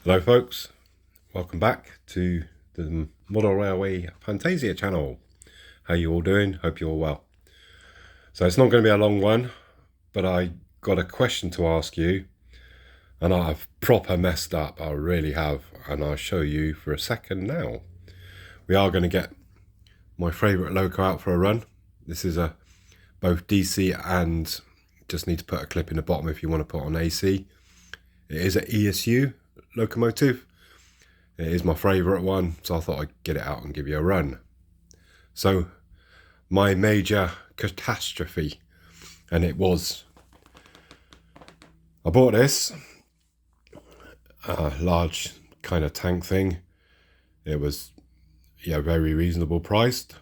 Hello folks, welcome back to the Model Railway Fantasia channel. How you all doing? Hope you're all well. So it's not going to be a long one, but I got a question to ask you and I've proper messed up, I really have, and I'll show you for a second now. We are going to get my favourite loco out for a run. This is a both DC and just need to put a clip in the bottom if you want to put on AC. It is an ESU locomotive. It is my favourite one, so I thought I'd get it out and give you a run. So my major catastrophe, and it was, I bought this large kind of tank thing. It was very reasonable priced.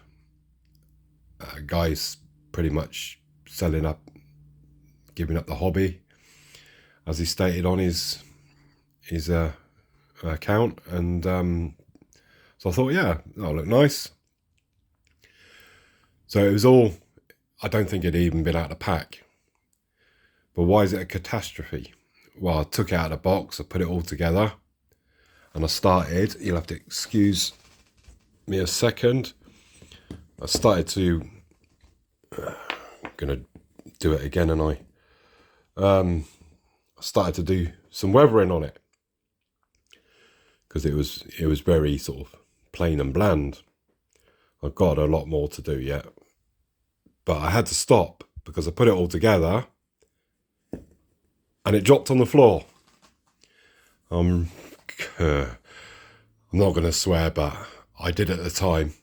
Guy's pretty much giving up the hobby, as he stated on his account, and so I thought, yeah, that'll look nice. So it was all, I don't think it'd even been out of the pack. But why is it a catastrophe? Well, I took it out of the box, I put it all together, and I started, you'll have to excuse me a second, I started to, I'm gonna do it again, and I started to do some weathering on it, because it was very sort of plain and bland. I've got a lot more to do yet, but I had to stop because I put it all together and it dropped on the floor. I'm not going to swear, but I did at the time.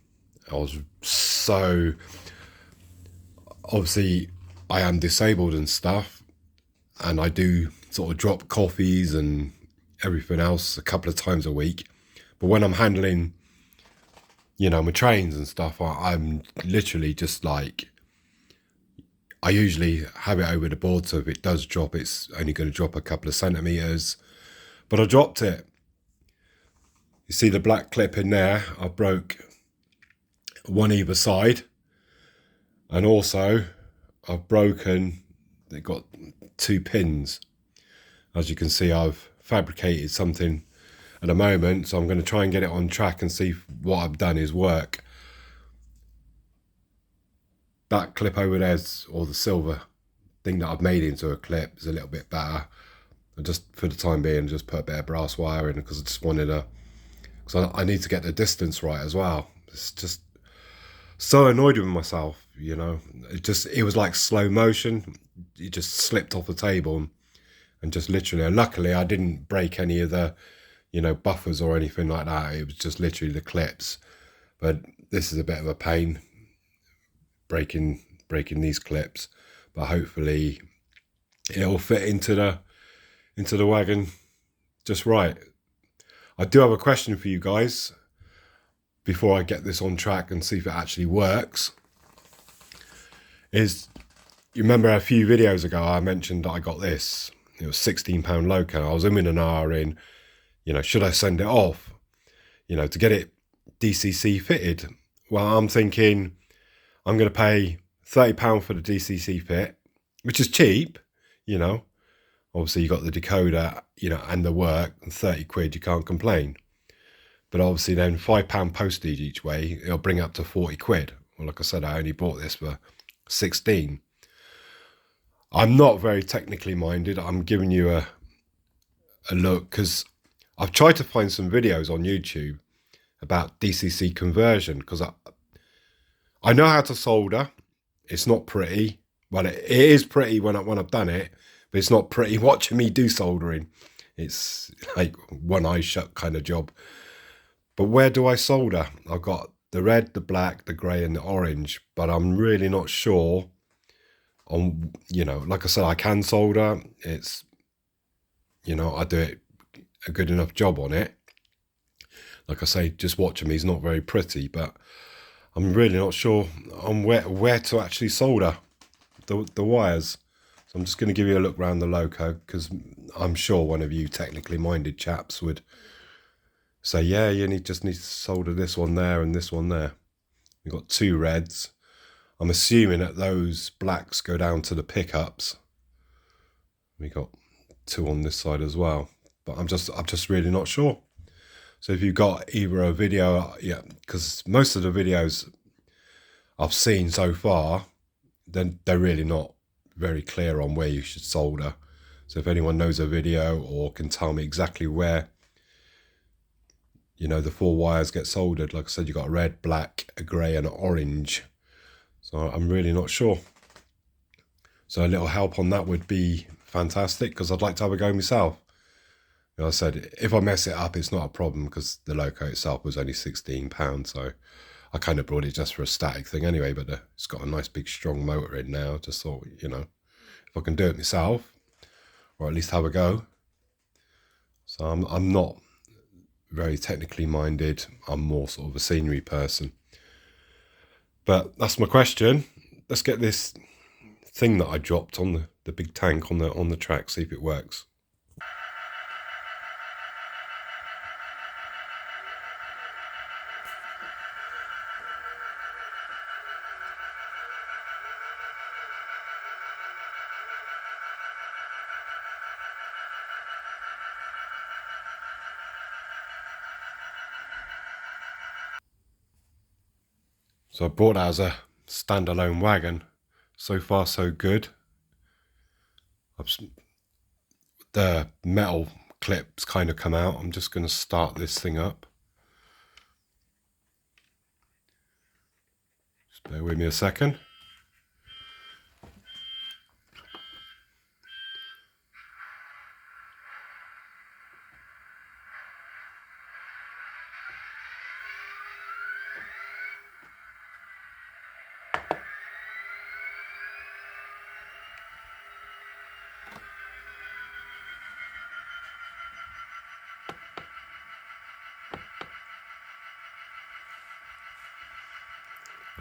I was so, obviously I am disabled and stuff, and I do sort of drop coffees and everything else a couple of times a week. But when I'm handling, my trains and stuff, I'm literally just like, I usually have it over the board, so if it does drop, it's only going to drop a couple of centimeters. But I dropped it. You see the black clip in there? I broke one either side, and also I've broken, it got 2 pins. As you can see, I've fabricated something at the moment, so I'm going to try and get it on track and see if what I've done is work. That clip over there, or the silver thing that I've made into a clip, is a little bit better. I just, for the time being, just put a bit of brass wire in, because I just wanted because I need to get the distance right as well. It's just so annoyed with myself, it was like slow motion. It just slipped off the table and just literally, luckily I didn't break any of the buffers or anything like that. It was just literally the clips. But this is a bit of a pain, breaking these clips, but hopefully it'll fit into the wagon just right. I do have a question for you guys before I get this on track and see if it actually works. You remember a few videos ago I mentioned that I got this, it was £16 loco. I was in an hour in, should I send it off, to get it DCC fitted? Well, I'm thinking I'm going to pay £30 for the DCC fit, which is cheap, Obviously you got the decoder, and the work, and 30 quid, you can't complain. But obviously then £5 postage each way, it'll bring up to 40 quid. Well, like I said, I only bought this for 16. I'm not very technically minded. I'm giving you a look, because I've tried to find some videos on YouTube about DCC conversion, because I know how to solder. It's not pretty. Well, it is pretty when I've done it, but it's not pretty watching me do soldering. It's like one eye shut kind of job. But where do I solder? I've got the red, the black, the grey and the orange, but I'm really not sure on, like I said, I can solder. It's, I do it a good enough job on it. Like I say, just watching me is not very pretty, but I'm really not sure on where to actually solder the wires. So I'm just going to give you a look around the loco, because I'm sure one of you technically minded chaps would say, yeah, you just need to solder this one there and this one there. We've got 2 reds. I'm assuming that those blacks go down to the pickups. We got 2 on this side as well. but I'm just really not sure. So if you've got either a video, yeah, because most of the videos I've seen so far, then they're really not very clear on where you should solder. So if anyone knows a video or can tell me exactly where, you know, the 4 wires get soldered, like I said, you've got a red, black, a grey and an orange. So I'm really not sure. So a little help on that would be fantastic, because I'd like to have a go myself. You know, I said, if I mess it up, it's not a problem, because the loco itself was only £16. So I kind of brought it just for a static thing anyway, but it's got a nice big strong motor in now. Just thought, you know, if I can do it myself, or at least have a go. So I'm not very technically minded. I'm more sort of a scenery person. But that's my question. Let's get this thing that I dropped on the big tank on the track, see if it works. So I bought that as a standalone wagon. So far so good. The metal clips kind of come out. I'm just going to start this thing up. Just bear with me a second.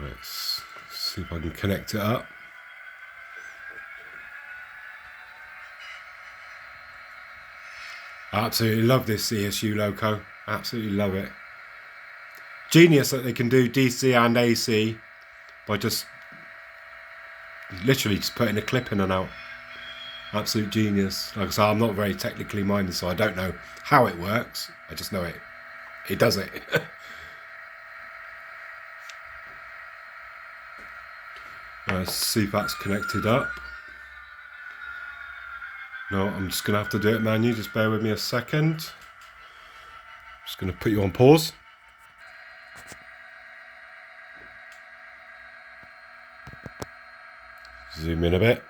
Let's see if I can connect it up. I absolutely love this CSU loco. Absolutely love it. Genius that they can do DC and AC by just literally just putting a clip in and out. Absolute genius. Like I said, I'm not very technically minded, so I don't know how it works. I just know it does it. Let's see if that's connected up. No, I'm just going to have to do it manually. Just bear with me a second. Just going to put you on pause. Zoom in a bit.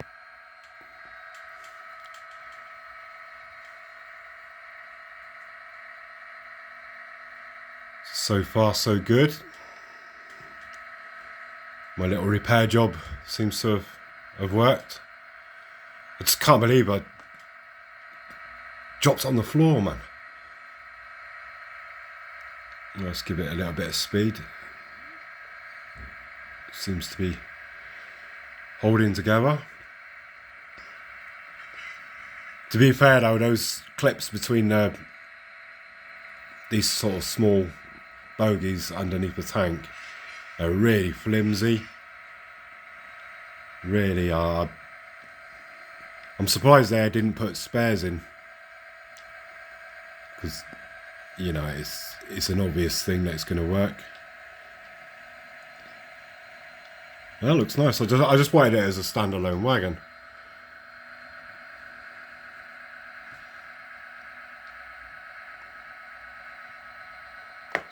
So far, so good. My little repair job seems to have worked. I just can't believe I dropped on the floor, man. Let's give it a little bit of speed. It seems to be holding together. To be fair though, those clips between these sort of small bogies underneath the tank are really flimsy. Really are. I'm surprised they didn't put spares in, because you know it's an obvious thing that it's going to work. That looks nice. I just wanted it as a standalone wagon.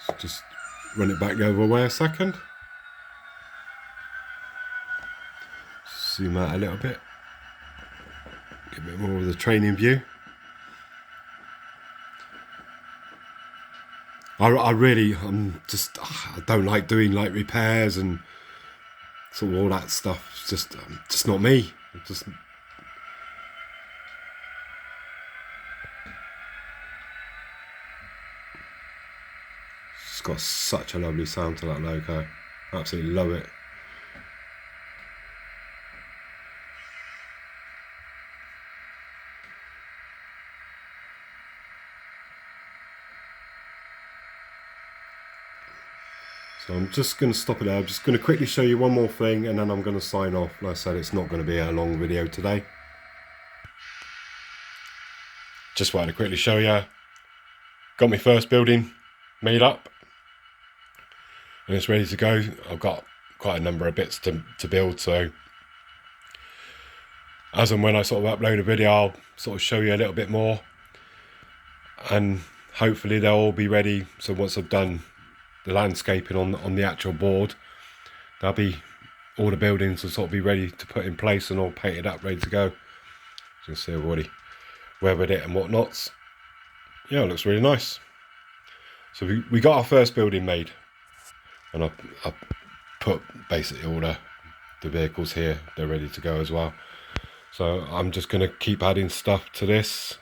So just run it back the other way a second. Zoom out a little bit. Get a bit more of the training view. I don't like doing like repairs and sort of all that stuff. It's just not me. It's got such a lovely sound to that loco. Absolutely love it. So I'm just going to stop it there. I'm just going to quickly show you one more thing and then I'm going to sign off. Like I said, it's not going to be a long video today. just wanted to quickly show you. Got my first building made up and it's ready to go. I've got quite a number of bits to build, so as and when I sort of upload a video, I'll sort of show you a little bit more, and hopefully they'll all be ready. So once I've done the landscaping on the actual board, there'll be all the buildings will sort of be ready to put in place and all painted up, ready to go. You can see I've already weathered it and whatnots. Yeah, it looks really nice. So we got our first building made, and I put basically all the vehicles here. They're ready to go as well. So I'm just going to keep adding stuff to this,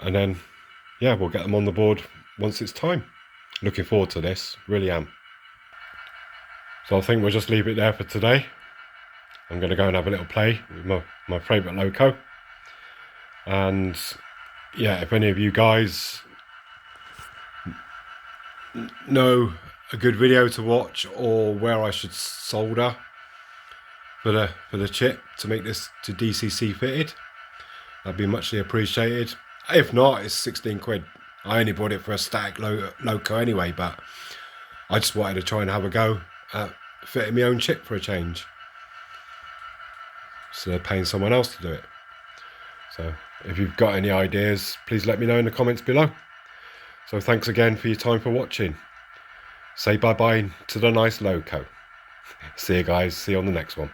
and then yeah, we'll get them on the board once it's time. Looking forward to this, really am. So I think we'll just leave it there for today. I'm going to go and have a little play with my favourite loco. And yeah, if any of you guys know a good video to watch, or where I should solder for the chip to make this to DCC fitted, that'd be muchly appreciated. If not, it's 16 quid. I only bought it for a static loco anyway, but I just wanted to try and have a go at fitting my own chip for a change, so they're paying someone else to do it. So if you've got any ideas, please let me know in the comments below. So thanks again for your time for watching. Say bye bye to the nice loco. See you guys, see you on the next one.